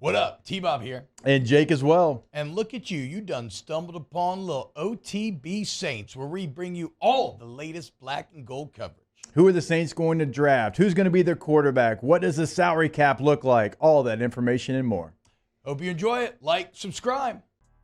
What up? T-Bob here. And Jake as well. And look at you. You done stumbled upon little OTB Saints, where we bring you all the latest black and gold coverage. Who are the Saints going to draft? Who's going to be their quarterback? What does the salary cap look like? All that information and more. Hope you enjoy it. Like, subscribe.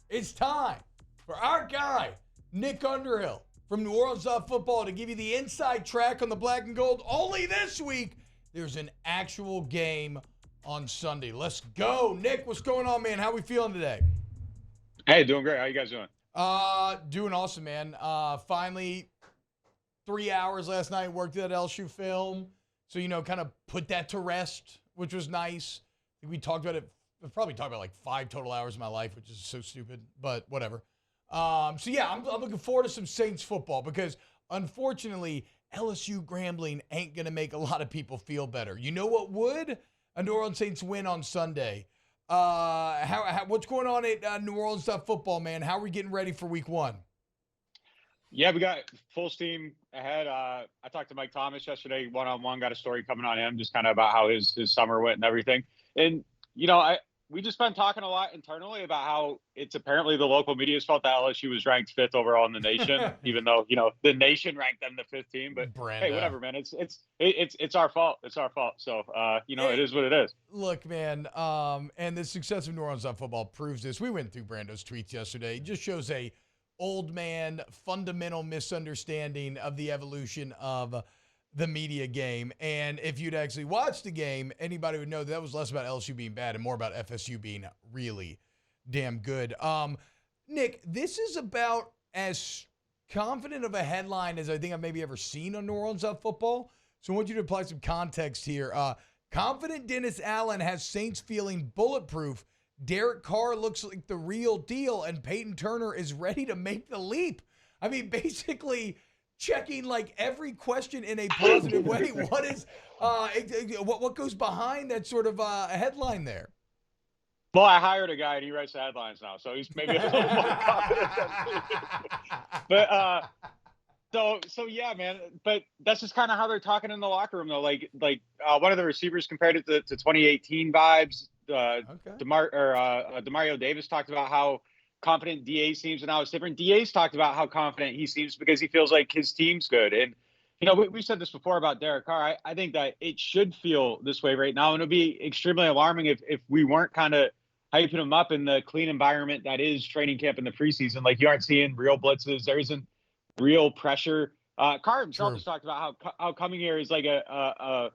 It's time for our guy, Nick Underhill from neworleans.football, to give you the inside track on the black and gold. Only this week, there's an actual game on Sunday. Let's go. Nick, what's going on, man? How we feeling today? Hey, doing great. How you guys doing? Doing awesome, man. Finally, 3 hours last night, worked at LSU film. So, kind of put that to rest, which was nice. We talked about it. We probably talked about like 5 total hours of my life, which is so stupid, but whatever. I'm looking forward to some Saints football because, unfortunately, LSU Grambling ain't going to make a lot of people feel better. You know what would? A New Orleans Saints win on Sunday. What's going on at neworleans.football, man? How are we getting ready for week 1? Yeah, we got full steam ahead. I talked to Mike Thomas yesterday, one-on-one, got a story coming on him, just kind of about how his summer went and everything. And, we just been talking a lot internally about how it's apparently the local media's fault that LSU was ranked 5th overall in the nation, even though, the nation ranked them the 5th team. But hey, whatever, man. It's our fault. It's our fault. So, it is what it is. Look, man, and the success of New Orleans.football proves this. We went through Brando's tweets yesterday. It just shows a old man fundamental misunderstanding of the evolution of the media game. And if you'd actually watched the game, anybody would know that was less about LSU being bad and more about FSU being really damn good. Nick, this is about as confident of a headline as I think I've maybe ever seen on New Orleans.football. So I want you to apply some context here. Confident Dennis Allen has Saints feeling bulletproof. Derek Carr looks like the real deal, and Peyton Turner is ready to make the leap. I mean, basically checking like every question in a positive way. What is what goes behind that sort of headline there? Well, I hired a guy and he writes the headlines now, so he's maybe a little more confident than me. But so yeah, man. But that's just kind of how they're talking in the locker room, though. Like one of the receivers compared it to 2018 vibes. Demario Davis talked about how confident DA seems, and now it's different. DA's talked about how confident he seems because he feels like his team's good. And, we've said this before about Derek Carr. I think that it should feel this way right now, and it would be extremely alarming if we weren't kind of hyping him up in the clean environment that is training camp in the preseason. Like, you aren't seeing real blitzes. There isn't real pressure. Carr himself has talked about how coming here is like a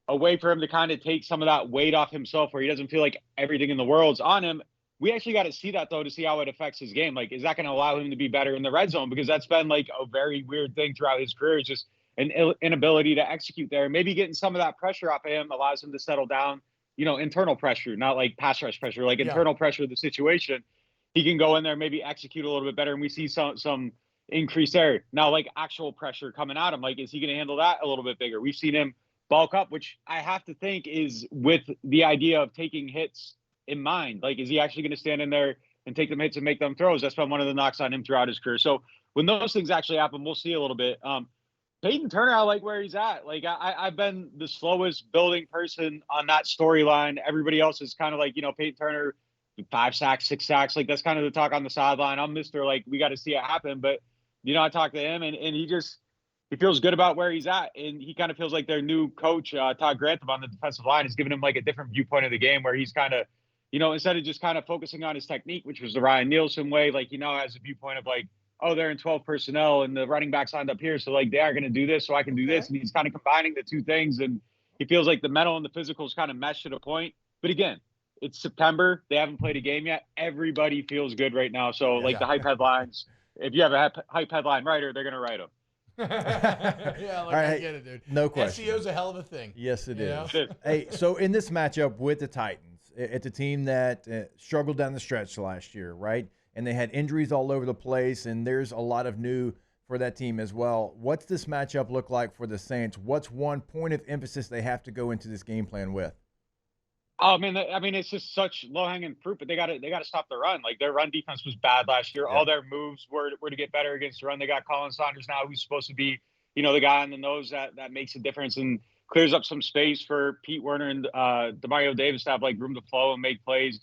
way for him to kind of take some of that weight off himself where he doesn't feel like everything in the world's on him. We actually got to see that, though, to see how it affects his game. Like, is that going to allow him to be better in the red zone? Because that's been like a very weird thing throughout his career, is just an inability to execute there. Maybe getting some of that pressure off of him allows him to settle down, internal pressure, not like pass rush pressure, like internal pressure of the situation. He can go in there, maybe execute a little bit better, and we see some increase there. Now, like actual pressure coming at him, like, is he going to handle that a little bit bigger? We've seen him bulk up, which I have to think is with the idea of taking hits in mind. Like, is he actually going to stand in there and take them hits and make them throws? That's been one of the knocks on him throughout his career. So when those things actually happen, we'll see a little bit. Peyton Turner, I like where he's at. Like, I've been the slowest building person on that storyline. Everybody else is kind of like, Peyton Turner, 5 sacks, 6 sacks. Like, that's kind of the talk on the sideline. I'm Mr. Like, we got to see it happen. But, I talked to him and he feels good about where he's at. And he kind of feels like their new coach, Todd Grantham, on the defensive line, is giving him like a different viewpoint of the game where he's kind of, instead of just kind of focusing on his technique, which was the Ryan Nielsen way, like, has a viewpoint of like, oh, they're in 12 personnel and the running back signed up here. So like, they are going to do this, so I can do this. And he's kind of combining the two things. And he feels like the mental and the physical is kind of meshed at a point. But again, it's September. They haven't played a game yet. Everybody feels good right now. So the hype headlines, if you have a hype headline writer, they're going to write them. I get it, dude. No question. SEO's a hell of a thing. Yes, it is. Hey, so in this matchup with the Titans, it's a team that struggled down the stretch last year, right? And they had injuries all over the place, and there's a lot of new for that team as well. What's this matchup look like for the Saints? What's one point of emphasis they have to go into this game plan with? Oh man, it's just such low-hanging fruit, but they got to stop the run. Like, their run defense was bad last year. Yeah. All their moves were to get better against the run. They got Colin Saunders now, who's supposed to be, the guy on the nose that makes a difference. And clears up some space for Pete Werner and Demario Davis to have like room to flow and make plays.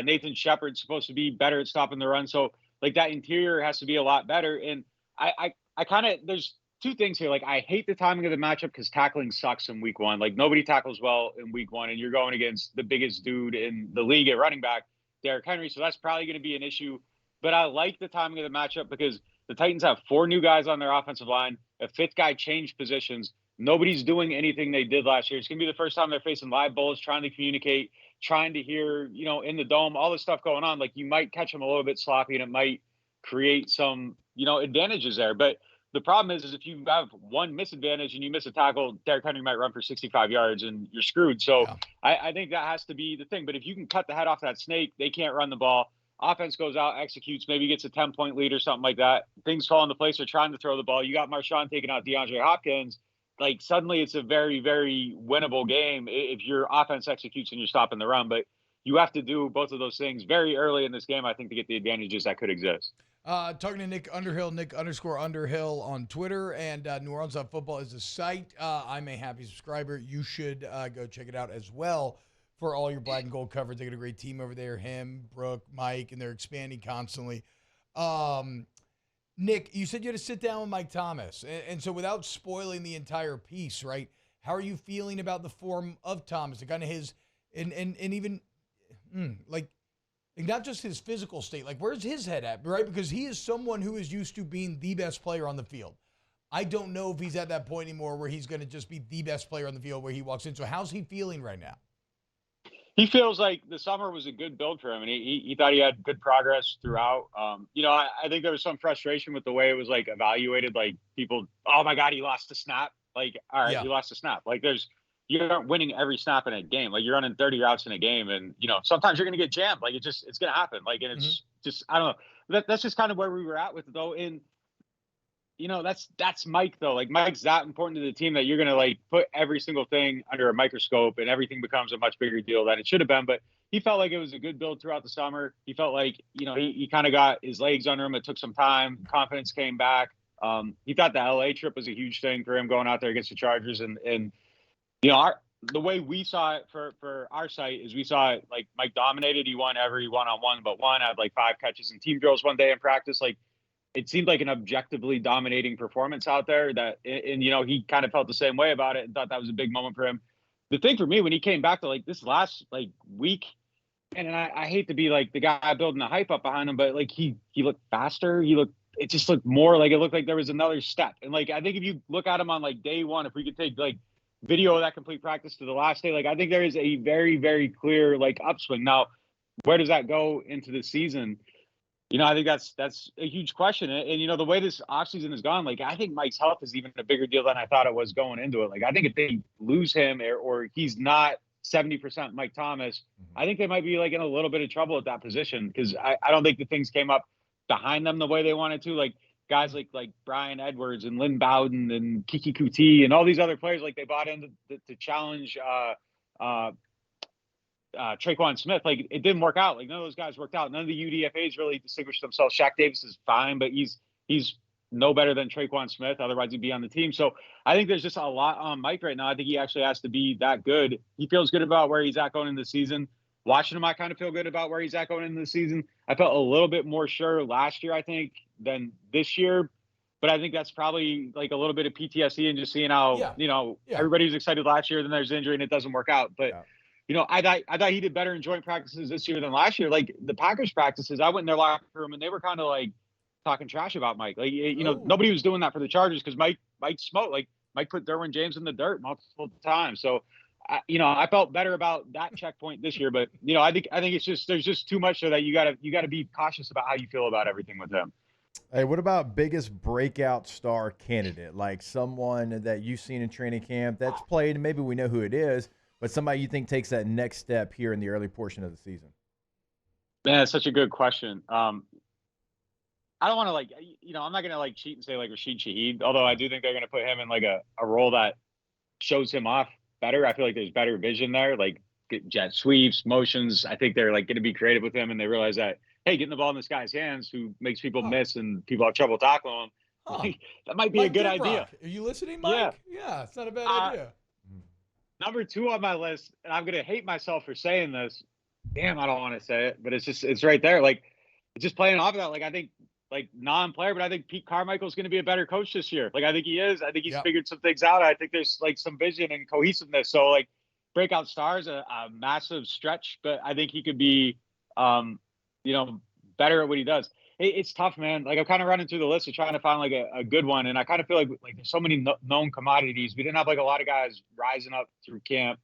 Nathan Shepard's supposed to be better at stopping the run. So like that interior has to be a lot better. And I kind of, there's two things here. Like I hate the timing of the matchup because tackling sucks in week one. Like nobody tackles well in week one, and you're going against the biggest dude in the league at running back, Derrick Henry. So that's probably going to be an issue. But I like the timing of the matchup because the Titans have 4 new guys on their offensive line. A 5th guy changed positions. Nobody's doing anything they did last year. It's going to be the first time they're facing live bullets, trying to communicate, trying to hear, in the dome, all this stuff going on. Like you might catch them a little bit sloppy and it might create some, advantages there. But the problem is if you have one misadvantage and you miss a tackle, Derrick Henry might run for 65 yards and you're screwed. So yeah. I think that has to be the thing. But if you can cut the head off that snake, they can't run the ball. Offense goes out, executes, maybe gets a 10-point lead or something like that. Things fall into place. They're trying to throw the ball. You got Marshawn taking out DeAndre Hopkins. Like suddenly it's a very, very winnable game if your offense executes and you're stopping the run. But you have to do both of those things very early in this game, I think, to get the advantages that could exist. Talking to Nick Underhill, Nick_Underhill on Twitter, and neworleans.football is the site. I'm a happy subscriber. You should go check it out as well for all your black and gold coverage. They got a great team over there, him, Brooke, Mike, and they're expanding constantly. Nick, you said you had to sit down with Mike Thomas. And so without spoiling the entire piece, right, how are you feeling about the form of Thomas and kind of his and even like not just his physical state, like where's his head at, right? Because he is someone who is used to being the best player on the field. I don't know if he's at that point anymore where he's going to just be the best player on the field where he walks in. So how's he feeling right now? He feels like the summer was a good build for him, and he thought he had good progress throughout. I think there was some frustration with the way it was like evaluated. Like people, oh my God, he lost a snap. Like, all right, He lost a snap. Like you aren't winning every snap in a game. Like you're running 30 routes in a game, and sometimes you're going to get jammed. Like it's going to happen. Like, and it's just, I don't know. That's just kind of where we were at with it though. And that's Mike though. Like Mike's that important to the team that you're going to like put every single thing under a microscope and everything becomes a much bigger deal than it should have been. But he felt like it was a good build throughout the summer. He felt like, he kind of got his legs under him. It took some time. Confidence came back. He thought the LA trip was a huge thing for him going out there against the Chargers. And the way we saw it for our site is we saw it like Mike dominated. He won every one-on-one but one, had like 5 catches in team drills one day in practice. Like it seemed like an objectively dominating performance out there and he kind of felt the same way about it and thought that was a big moment for him. The thing for me when he came back to like this last like week, and I hate to be like the guy building the hype up behind him, but like he looked faster. It just looked more like it looked like there was another step. And like, I think if you look at him on like day one, if we could take like video of that complete practice to the last day, like I think there is a very, very clear like upswing. Now, where does that go into the season? I think that's a huge question. And the way this offseason has gone, like I think Mike's health is even a bigger deal than I thought it was going into it. Like I think if they lose him or he's not 70% Mike Thomas, I think they might be like in a little bit of trouble at that position because I don't think the things came up behind them the way they wanted to. Like guys like Brian Edwards and Lynn Bowden and Kiki Kuti and all these other players, like they bought in to challenge Traquan Smith. Like it didn't work out. Like none of those guys worked out. None of the UDFAs really distinguished themselves. Shaq Davis is fine, but he's no better than Traquan Smith. Otherwise he'd be on the team. So I think there's just a lot on Mike right now. I think he actually has to be that good. He feels good about where he's at going into the season. Watching him, I kind of feel good about where he's at going into the season. I felt a little bit more sure last year, I think, than this year. But I think that's probably like a little bit of PTSD and just seeing how, everybody was excited last year, then there's injury and it doesn't work out. But I thought he did better in joint practices this year than last year. Like the Packers practices, I went in their locker room and they were kind of like talking trash about Mike. Like, nobody was doing that for the Chargers because Mike smoked. Like Mike put Derwin James in the dirt multiple times. So, I felt better about that checkpoint this year. But, I think it's just there's just too much so that you gotta be cautious about how you feel about everything with him. Hey, what about biggest breakout star candidate? Like someone that you've seen in training camp that's played, and maybe we know who it is, but somebody you think takes that next step here in the early portion of the season? Man, that's such a good question. I don't want to I'm not going to cheat and say Rashid Shaheed, although I do think they're going to put him in a role that shows him off better. I feel like there's better vision there, like jet sweeps, motions. I think they're going to be creative with him and they realize that, hey, getting the ball in this guy's hands who makes people miss and people have trouble tackling him. That might be Mike a good Denbrock. idea. Are you listening, Mike? Yeah, it's not a bad idea. Number 2 on my list, and I'm gonna hate myself for saying this. Damn, I don't want to say it, but it's right there. Like, just playing off of that. Like, I think, like, non-player, but I think Pete Carmichael's going to be a better coach this year. Like, I think he is. I think he's figured some things out. I think there's like some vision and cohesiveness. So, like, Breakout Star is a massive stretch, but I think he could be, better at what he does. It's tough, man. Like, I'm kind of running through the list of trying to find like a good one, and I kind of feel like there's so many known commodities. We didn't have like a lot of guys rising up through camp.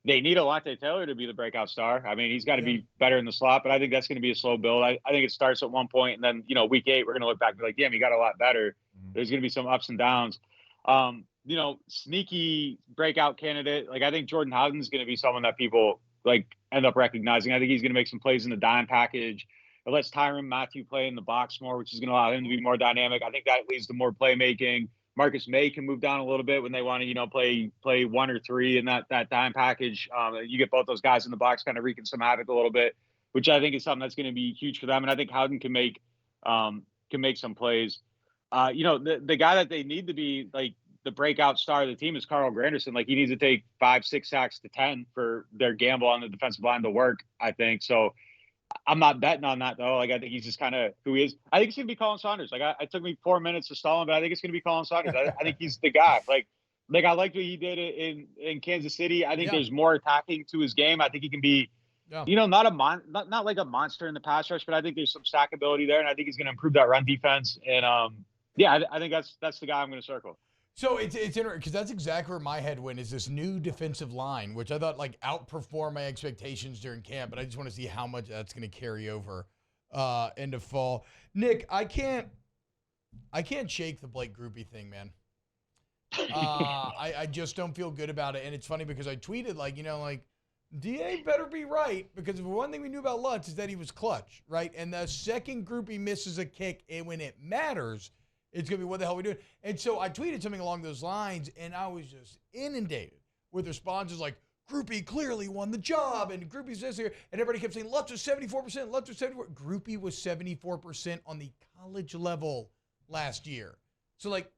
They need Alontae Taylor to be the breakout star. I mean, he's got to be better in the slot, but I think that's going to be a slow build. I think it starts at one point, and then, week 8, we're going to look back and be like, damn, he got a lot better. There's going to be some ups and downs. Sneaky breakout candidate. Like, I think Jordan Howden's going to be someone that people like end up recognizing. I think he's going to make some plays in the dime package. It lets Tyrann Mathieu play in the box more, which is going to allow him to be more dynamic. I think that leads to more playmaking. Marcus May can move down a little bit when they want to, play 1 or 3 in that dime package. You get both those guys in the box kind of wreaking some havoc a little bit, which I think is something that's going to be huge for them. And I think Howden can make some plays. The guy that they need to be like the breakout star of the team is Carl Granderson. Like, he needs to take 5, 6 sacks to 10 for their gamble on the defensive line to work, I think. So I'm not betting on that, though. Like, I think he's just kind of who he is. I think it's going to be Colin Saunders. Like, it took me 4 minutes to stall him, but I think it's going to be Colin Saunders. I think he's the guy. Like I liked what he did in Kansas City. I think there's more attacking to his game. I think he can be, not like a monster in the pass rush, but I think there's some stackability there, and I think he's going to improve that run defense. And I think that's the guy I'm going to circle. So it's interesting because that's exactly where my head went, is this new defensive line, which I thought like outperformed my expectations during camp, but I just want to see how much that's going to carry over into fall. Nick, I can't shake the Blake Groupie thing, man. I just don't feel good about it, and it's funny because I tweeted DA better be right, because if one thing we knew about Lutz is that he was clutch, right? And the second Groupie misses a kick, and when it matters, it's going to be, what the hell are we doing? And so I tweeted something along those lines, and I was just inundated with responses like, Groupie clearly won the job, and Groupie's this here. And everybody kept saying, Lutz was 74%, Lutz was 74%. Groupie was 74% on the college level last year. So, like,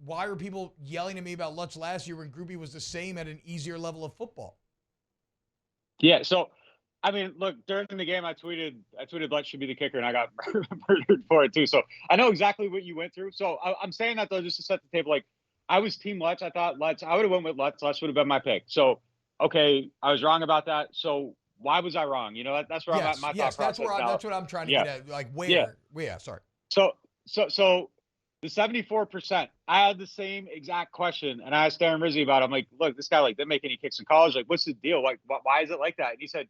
why are people yelling at me about Lutz last year when Groupie was the same at an easier level of football? Yeah, so I mean, look, during the game, I tweeted Lutz should be the kicker, and I got murdered for it too. So I know exactly what you went through. So I'm saying that, though, just to set the table. Like, I was team Lutz. I thought I would have went with Lutz. Lutz would have been my pick. So, okay, I was wrong about that. So why was I wrong? That's where I'm at. My thought process. That's what I'm trying to get at. Like, where? Yeah, sorry. So the 74%, I had the same exact question, and I asked Darren Rizzi about it. I'm like, look, this guy, like, didn't make any kicks in college. Like, what's the deal? Like, why is it like that? And he said,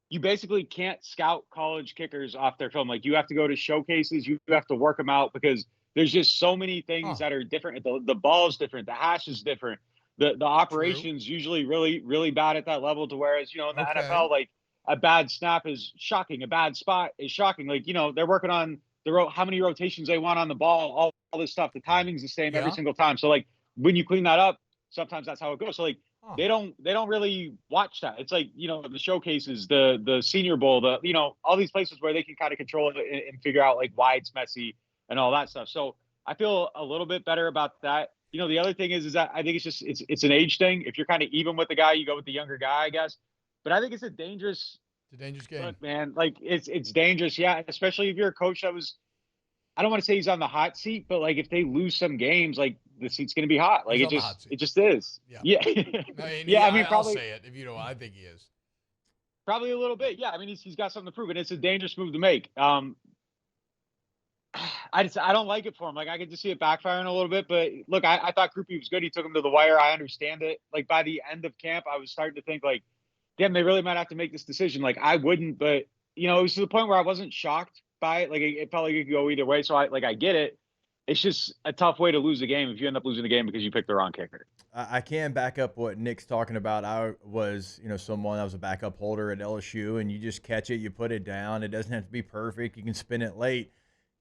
you basically can't scout college kickers off their film. Like, you have to go to showcases. You have to work them out, because there's just so many things that are different. The ball's different. The hash is different. The operation's usually really, really bad at that level, to whereas, in the NFL, like, a bad snap is shocking. A bad spot is shocking. Like, they're working on how many rotations they want on the ball, all this stuff. The timing's the same every single time. So, like, when you clean that up, sometimes that's how it goes. So, like, they don't really watch that. It's like, the showcases, the Senior Bowl, all these places where they can kind of control it and figure out, like, why it's messy and all that stuff. So I feel a little bit better about that. The other thing is that I think it's an age thing. If you're kind of even with the guy, you go with the younger guy, I guess. But I think it's a dangerous game. Look, man, like, it's dangerous. Yeah. Especially if you're a coach that was, I don't want to say he's on the hot seat, but, like, if they lose some games, like, the seat's going to be hot. Like, it just is. Yeah. I'll say it if you don't. I think he is. Probably a little bit. Yeah. I mean, he's got something to prove, and it's a dangerous move to make. I don't like it for him. Like, I could just see it backfiring a little bit, but look, I thought Groupie was good. He took him to the wire. I understand it. Like, by the end of camp, I was starting to think, like, damn, they really might have to make this decision. Like, I wouldn't, but, it was to the point where I wasn't shocked by it. Like, it felt like it could go either way. So I get it. It's just a tough way to lose the game if you end up losing the game because you picked the wrong kicker. I can back up what Nick's talking about. I was, someone that was a backup holder at LSU, and you just catch it, you put it down. It doesn't have to be perfect. You can spin it late.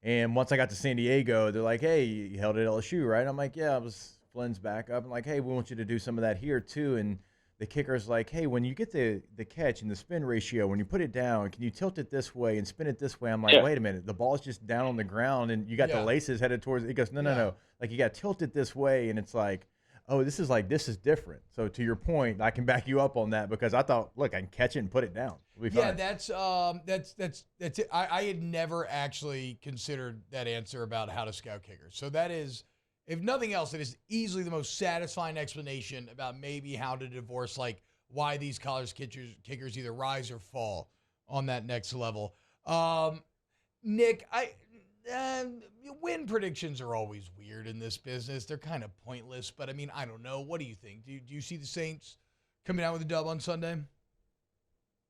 And once I got to San Diego, they're like, hey, you held it at LSU, right? I'm like, yeah, I was Flynn's backup. I'm like, hey, we want you to do some of that here too. And the kicker's like, hey, when you get the catch and the spin ratio, when you put it down, can you tilt it this way and spin it this way? I'm like, wait a minute. The ball's just down on the ground, and you got the laces headed towards it. He goes, no. Like, you got tilted this way. And it's like, oh, this is different. So to your point, I can back you up on that because I thought, look, I can catch it and put it down. We'll be fine. That's it. I had never actually considered that answer about how to scout kickers. So that is, if nothing else, it is easily the most satisfying explanation about maybe how to divorce, like, why these college kickers either rise or fall on that next level. Nick, win predictions are always weird in this business. They're kind of pointless, but I mean, I don't know. What do you think? Do you see the Saints coming out with a dub on Sunday?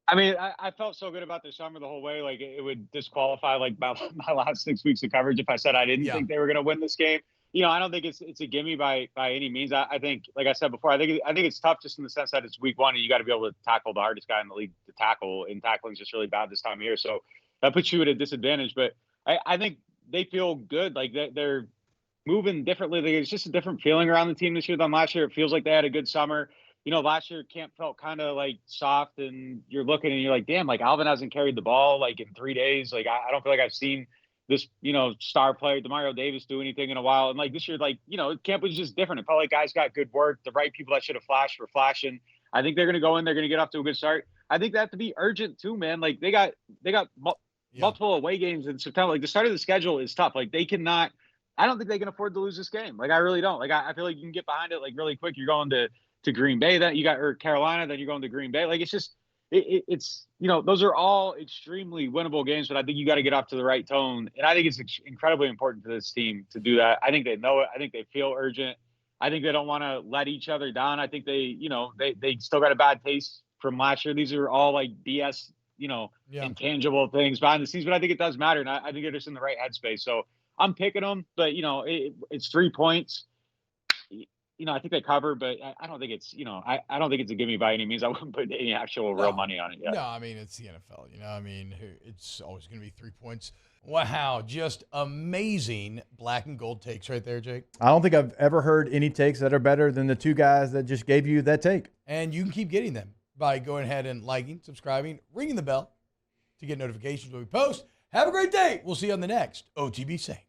I mean, I felt so good about their summer the whole way. Like, it would disqualify like my last 6 weeks of coverage if I said I didn't think they were going to win this game. You know, I don't think it's a gimme by any means. I think, like I said before, I think it's tough just in the sense that it's week one and you got to be able to tackle the hardest guy in the league to tackle, and tackling is just really bad this time of year. So that puts you at a disadvantage. But I think they feel good. Like, they're moving differently. Like, it's just a different feeling around the team this year than last year. It feels like they had a good summer. You know, last year camp felt kind of like soft, and you're looking and you're like, damn, like Alvin hasn't carried the ball like in 3 days. Like, I don't feel like I've seen this, you know, star player, Demario Davis, do anything in a while. And like this year, like, you know, camp was just different. It felt like guys got good work. The right people that should have flashed were flashing. I think they're going to go in. They're going to get off to a good start. I think they have to be urgent too, man. Like, they got multiple away games in September. Like, the start of the schedule is tough. Like, they cannot. I don't think they can afford to lose this game. Like, I really don't. Like, I feel like you can get behind it like really quick. You're going to Green Bay, that you got, or Carolina, then you're going to Green Bay. Like, it's just it's, you know, those are all extremely winnable games, but I think you got to get off to the right tone. And I think it's incredibly important for this team to do that. I think they know it. I think they feel urgent. I think they don't want to let each other down. I think they, you know, they still got a bad taste from last year. These are all like BS, you know, intangible things behind the scenes, but I think it does matter. And I think they're just in the right headspace. So I'm picking them, but you know, it's 3 points. You know, I think they cover, but I don't think it's, you know, I don't think it's a gimme by any means. I wouldn't put any actual real money on it yet. No, I mean, it's the NFL, you know, I mean, it's always going to be 3 points. Wow. Just amazing black and gold takes right there, Jake. I don't think I've ever heard any takes that are better than the two guys that just gave you that take. And you can keep getting them by going ahead and liking, subscribing, ringing the bell to get notifications when we post. Have a great day. We'll see you on the next OTB Saints.